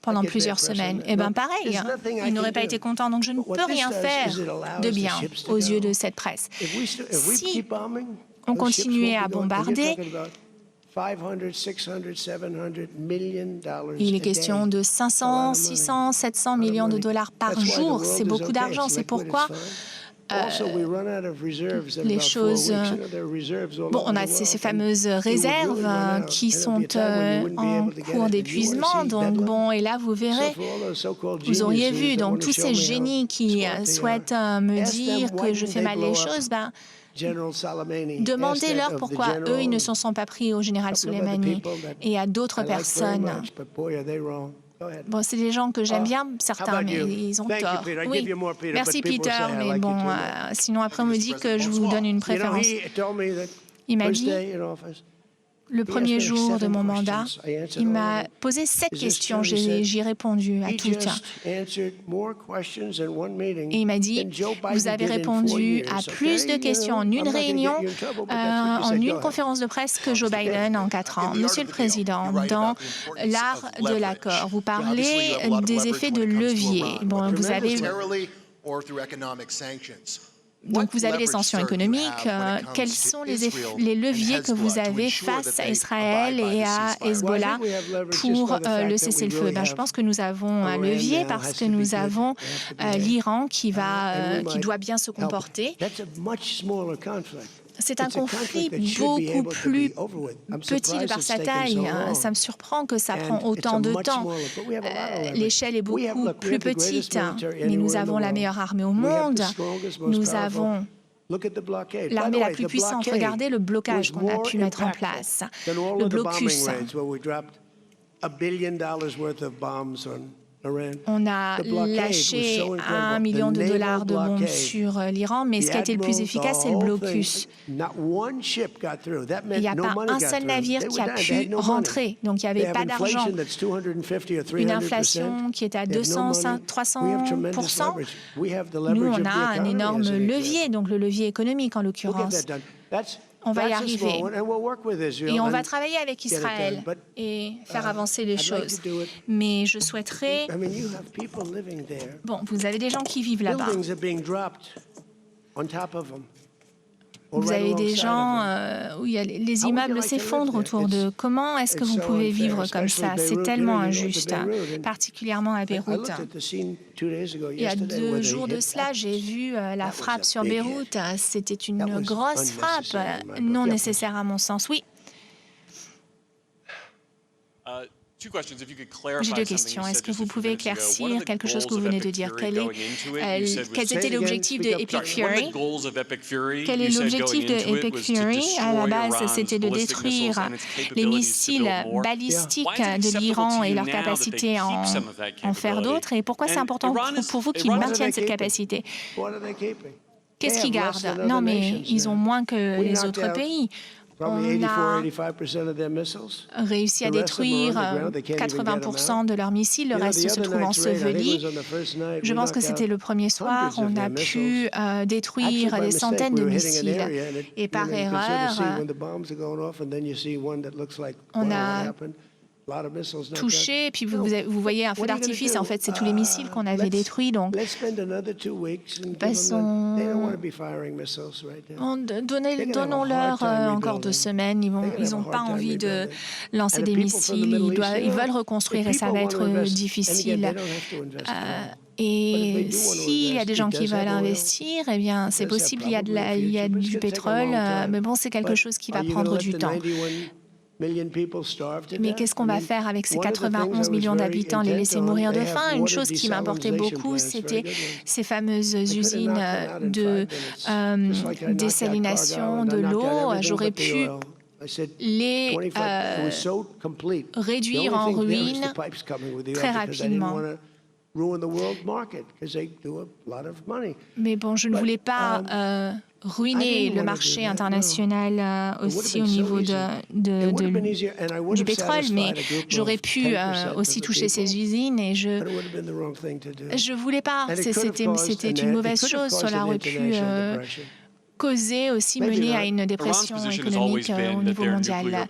pendant plusieurs semaines, pareil, ils n'auraient pas été contents, donc je ne peux rien faire de bien aux yeux de cette presse. Si on continuait à bombarder, il est question de 500, 600, 700 millions de dollars par jour. C'est beaucoup d'argent. C'est pourquoi les choses... on a ces fameuses réserves qui sont en cours d'épuisement. Donc, et là, vous verrez, vous auriez vu, donc tous ces génies qui souhaitent me dire que je fais mal les choses, demandez-leur pourquoi eux, ils ne se sont pas pris au général Soleimani et à d'autres personnes. C'est des gens que j'aime bien, certains, mais ils ont tort. Oui, merci Peter, mais sinon après on me dit que je vous donne une préférence. Il m'a dit, le premier jour de mon mandat, il m'a posé 7 questions, j'y ai répondu à toutes. Et il m'a dit, vous avez répondu à plus de questions en une réunion, en une conférence de presse que Joe Biden en 4 ans. Monsieur le Président, dans l'art de l'accord, vous parlez des effets de levier. Vous avez... Donc, vous avez les sanctions économiques. Quels sont les leviers que vous avez face à Israël et à Hezbollah pour le cessez-le-feu? Je pense que nous avons un levier parce que nous avons l'Iran qui doit bien se comporter. C'est un conflit beaucoup plus petit de par sa taille. Ça me surprend que ça prend autant de temps. L'échelle est beaucoup plus petite, mais nous avons la meilleure armée au monde. Nous avons l'armée la plus puissante. Regardez le blocage qu'on a pu mettre en place. Le blocus. On a lâché $1 million de bombes sur l'Iran, mais ce qui a été le plus efficace, c'est le blocus. Il n'y a pas un seul navire qui a pu rentrer, donc il n'y avait pas d'argent. Une inflation qui est à 200-300%. Nous, on a un énorme levier, donc le levier économique en l'occurrence. On va y arriver. Et on va travailler avec Israël et faire avancer les choses. Mais je souhaiterais... Bon, vous avez des gens qui vivent là-bas. Vous avez des gens où les immeubles s'effondrent autour d'eux. Comment est-ce que vous pouvez vivre comme ça? C'est tellement injuste, particulièrement à Beyrouth. Il y a 2 jours de cela, j'ai vu la frappe sur Beyrouth. C'était une grosse frappe, non nécessaire à mon sens. Oui. J'ai 2 questions. Est-ce que vous pouvez éclaircir quelque chose que vous venez de dire? Quels étaient l'objectif de Epic Fury? Quel est l'objectif de Epic Fury? À la base, c'était de détruire les missiles balistiques de l'Iran et leur capacité à en faire d'autres. Et pourquoi c'est important pour vous qu'ils maintiennent cette capacité? Qu'est-ce qu'ils gardent? Non, mais ils ont moins que les autres pays. On a réussi à détruire 80% de leurs missiles, le reste se trouve enseveli. Je pense que c'était le premier soir, on a pu détruire des centaines de missiles. Et par erreur, on a touché, et puis vous voyez un feu d'artifice, en fait, c'est tous les missiles qu'on avait détruits. Donc, donnons-leur encore 2 semaines. Ils n'ont pas envie de lancer des missiles. Ils veulent reconstruire et ça va être difficile. Et s'il y a des gens qui veulent investir, eh bien, c'est possible, il y a du pétrole, mais bon, c'est quelque chose qui va prendre du temps. Mais qu'est-ce qu'on va faire avec ces 91 millions d'habitants? Les laisser mourir de faim? Une chose qui m'importait beaucoup, c'était ces fameuses usines de dessalination de l'eau. J'aurais pu les réduire en ruine très rapidement. Mais bon, je ne voulais pas ruiner le marché international aussi au niveau du pétrole, mais j'aurais pu aussi toucher ces usines et je ne voulais pas. C'était une mauvaise chose. Cela aurait pu causer aussi, mener à une dépression économique au niveau mondial.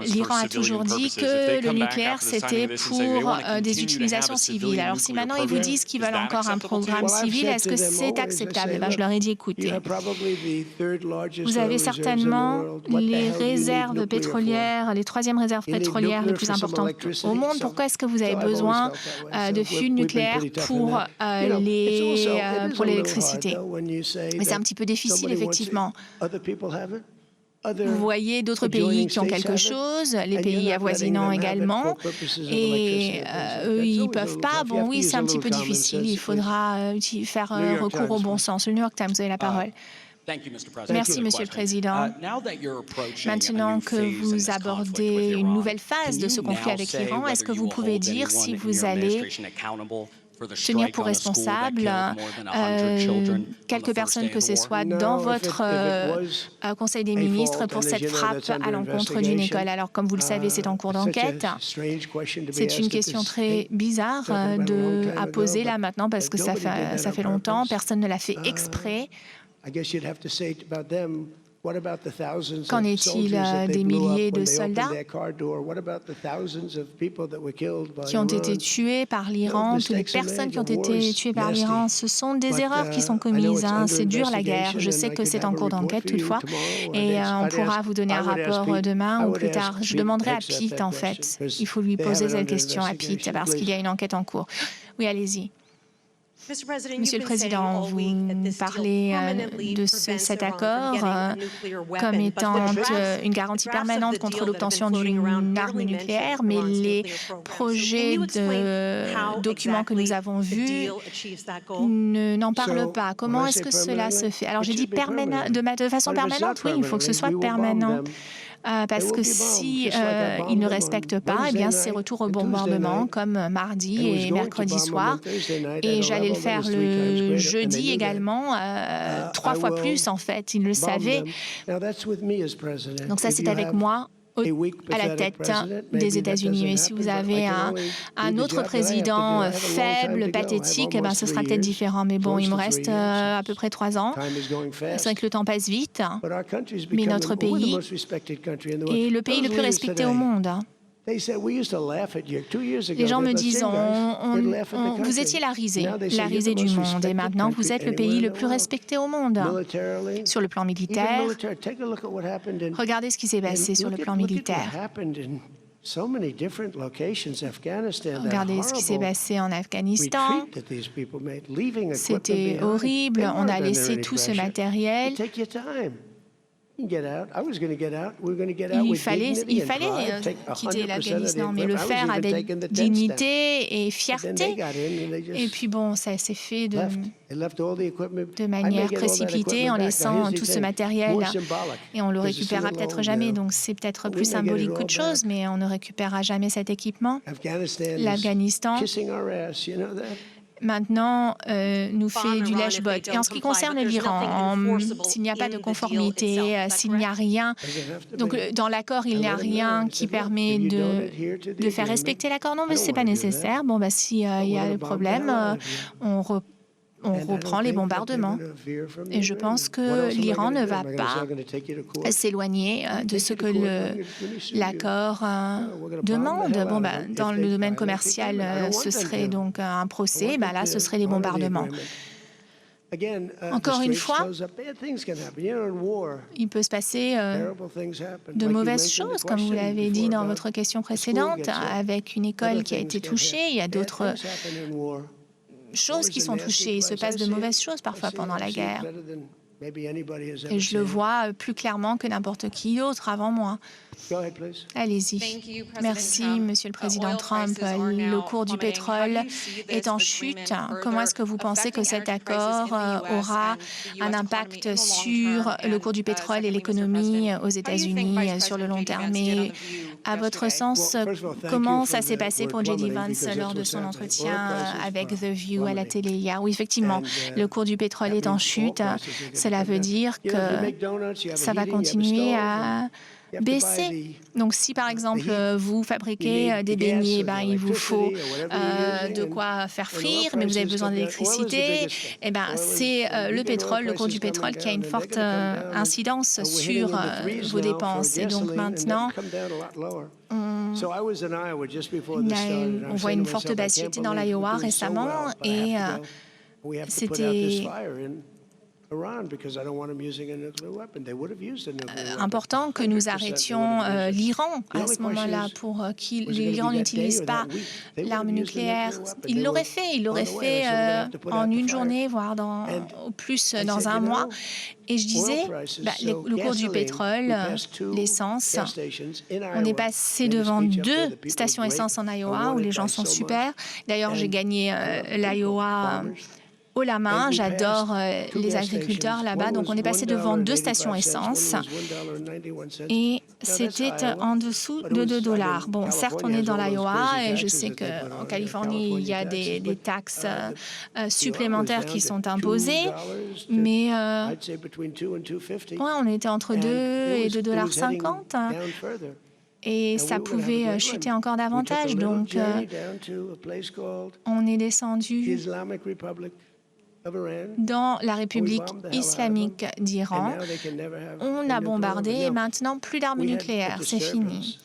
L'Iran a toujours dit que le nucléaire, c'était pour des utilisations civiles. Alors si maintenant ils vous disent qu'ils veulent encore un programme civil, est-ce que c'est acceptable? Eh bien, je leur ai dit, écoutez, vous avez certainement les réserves pétrolières, les 3e réserves pétrolières les plus importantes au monde. Pourquoi est-ce que vous avez besoin de fuel nucléaire pour l'électricité? Mais c'est un petit peu difficile, effectivement. Vous voyez d'autres pays qui ont quelque chose, les pays avoisinants également, et eux, ils ne peuvent pas. Bon, oui, c'est un petit peu difficile. Il faudra faire recours au bon sens. Le New York Times, vous avez la parole. Merci, Monsieur le Président. Maintenant que vous abordez une nouvelle phase de ce conflit avec l'Iran, est-ce que vous pouvez dire si vous allez tenir pour responsable quelques personnes que ce soit dans votre Conseil des ministres pour cette frappe à l'encontre d'une école? Alors, comme vous le savez, c'est en cours d'enquête. C'est une question très bizarre à poser là maintenant parce que ça fait longtemps, personne ne l'a fait exprès. Qu'en est-il des milliers de soldats qui ont été tués par l'Iran? Toutes les personnes qui ont été tuées par l'Iran, ce sont des erreurs qui sont commises. C'est dur la guerre. Je sais que c'est en cours d'enquête toutefois et on pourra vous donner un rapport demain ou plus tard. Je demanderai à Pete en fait. Il faut lui poser cette question à Pete parce qu'il y a une enquête en cours. Oui, allez-y. Monsieur le Président, vous parlez de cet accord comme étant une garantie permanente contre l'obtention d'une arme nucléaire, mais les projets de documents que nous avons vus n'en parlent pas. Comment est-ce que cela se fait? Alors j'ai dit de façon permanente, oui, il faut que ce soit permanent. parce que si ils ne respectent pas, eh bien, c'est retour au bombardement comme mardi et mercredi soir. Et j'allais le faire le jeudi également, 3 fois plus en fait, ils le savaient. Donc ça, c'est avec moi à la tête des États-Unis. Mais si vous avez un autre président faible, pathétique, eh ben, ce sera peut-être différent. Mais bon, il me reste à peu près 3 ans. C'est vrai que le temps passe vite, mais notre pays est le pays le plus respecté au monde. Les gens me disent, vous étiez la risée du monde, et maintenant vous êtes le pays le plus respecté au monde. Sur le plan militaire, regardez ce qui s'est passé sur le plan militaire. Regardez ce qui s'est passé en Afghanistan. C'était horrible. On a laissé tout ce matériel. Il fallait quitter l'Afghanistan, mais le faire avec dignité et fierté. Et puis bon, ça s'est fait de manière précipitée en laissant tout ce matériel. Et on le récupérera peut-être jamais, donc c'est peut-être plus symbolique qu'autre chose, mais on ne récupérera jamais cet équipement. L'Afghanistan maintenant nous fait du lèche-botte. Et en ce qui concerne l'Iran, s'il n'y a pas de conformité, s'il n'y a rien, donc dans l'accord, il n'y a rien qui permet de faire respecter l'accord. Non, mais ce n'est pas nécessaire. Bon, bah, s'il y a un problème, on reprend les bombardements. Et je pense que l'Iran ne va pas s'éloigner de ce que l'accord demande. Bon, ben, dans le domaine commercial, ce serait donc un procès. Ben là, ce serait les bombardements. Encore une fois, il peut se passer de mauvaises choses, comme vous l'avez dit dans votre question précédente, avec une école qui a été touchée. Il y a d'autres choses qui sont touchées. Il se passe de mauvaises choses parfois pendant la guerre. Et je le vois plus clairement que n'importe qui d'autre avant moi. Allez-y. Merci, Monsieur le Président Trump. Le cours du pétrole est en chute. Comment est-ce que vous pensez que cet accord aura un impact sur le cours du pétrole et l'économie aux États-Unis sur le long terme? Et à votre sens, comment ça s'est passé pour J.D. Vance lors de son entretien avec The View à la télé hier? Oui, effectivement, le cours du pétrole est en chute. Cela veut dire que ça va continuer à baisser. Donc, si par exemple vous fabriquez des beignets, ben, il vous faut de quoi faire frire, mais vous avez besoin d'électricité, eh ben, c'est le pétrole, le cours du pétrole qui a une forte incidence sur vos dépenses. Et donc maintenant, on voit une forte baisse. J'étais dans l'Iowa récemment et c'était important que nous arrêtions l'Iran à ce moment-là pour que l'Iran n'utilise pas l'arme nucléaire. Il l'aurait fait en une journée, voire au plus dans un mois. Et je disais, le cours du pétrole, l'essence, on est passé devant 2 stations essence en Iowa où les gens sont super. D'ailleurs, j'ai gagné l'Iowa haut la main. J'adore les agriculteurs là-bas. Donc, on est passé devant 2 stations essence et c'était en dessous de $2. Bon, certes, on est dans l'Iowa et je sais qu'en Californie, il y a des taxes supplémentaires qui sont imposées, mais on était entre 2 et $2,50. Et ça pouvait chuter encore davantage. Donc, on est descendu dans la République islamique d'Iran. On a bombardé et maintenant, plus d'armes nucléaires. C'est fini.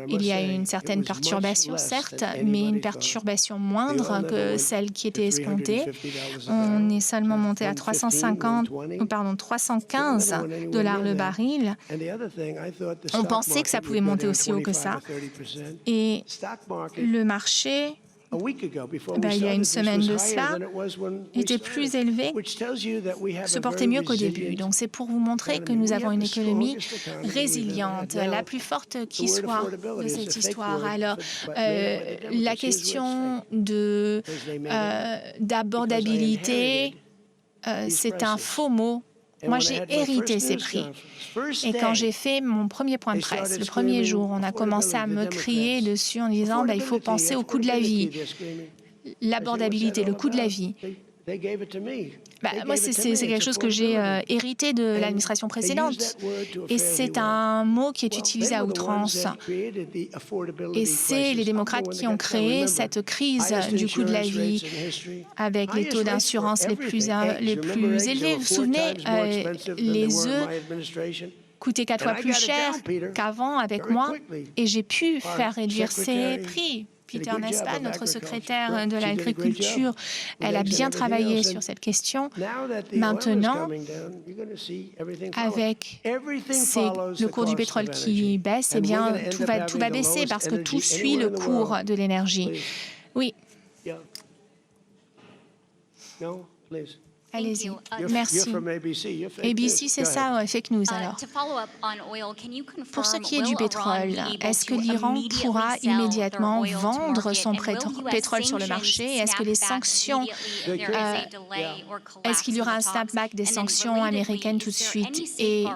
Il y a eu une certaine perturbation, certes, mais une perturbation moindre que celle qui était escomptée. On est seulement monté à 315 $ le baril. On pensait que ça pouvait monter aussi haut que ça. Et le marché, il y a une semaine de cela, était plus élevé, se portait mieux qu'au début. Donc c'est pour vous montrer que nous avons une économie résiliente, la plus forte qui soit de cette histoire. Alors, la question d'abordabilité, c'est un faux mot Moi, j'ai hérité ces prix. Et quand j'ai fait mon premier point de presse, le premier jour, on a commencé à me crier dessus en disant il faut penser au coût de la vie, l'abordabilité, le coût de la vie. Moi, c'est quelque chose que j'ai hérité de l'administration précédente. Et c'est un mot qui est utilisé à outrance. Et c'est les démocrates qui ont créé cette crise du coût de la vie avec les taux d'assurance les plus élevés. Vous vous souvenez, les œufs coûtaient 4 fois plus cher qu'avant avec moi et j'ai pu faire réduire ces prix. Peter Nespa, notre secrétaire de l'agriculture, elle a bien travaillé sur cette question. Maintenant, avec le cours du pétrole qui baisse, eh bien, tout va baisser parce que tout suit le cours de l'énergie. Oui. Allez-y. Merci. ABC, c'est ça, fake news alors. Pour ce qui est du pétrole, est-ce que l'Iran pourra immédiatement vendre son pétrole sur le marché? Est-ce que les sanctions, est-ce qu'il y aura un snapback des sanctions américaines tout de suite? Et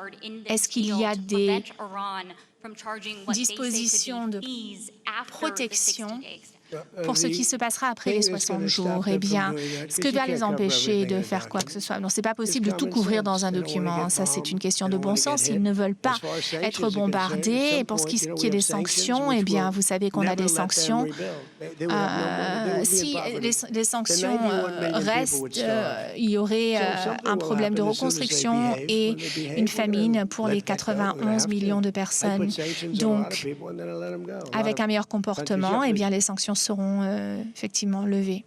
est-ce qu'il y a des dispositions de protection pour ce qui se passera après les 60 jours? Eh bien, ce que va les empêcher de faire quoi que ce soit? Non, ce n'est pas possible de tout couvrir dans un document. Ça, c'est une question de bon sens. Ils ne veulent pas être bombardés. Et pour ce qui est des sanctions, eh bien, vous savez qu'on a des sanctions. Si les sanctions restent, il y aurait un problème de reconstruction et une famine pour les 91 millions de personnes. Donc, avec un meilleur comportement, eh bien, les sanctions seront effectivement levées.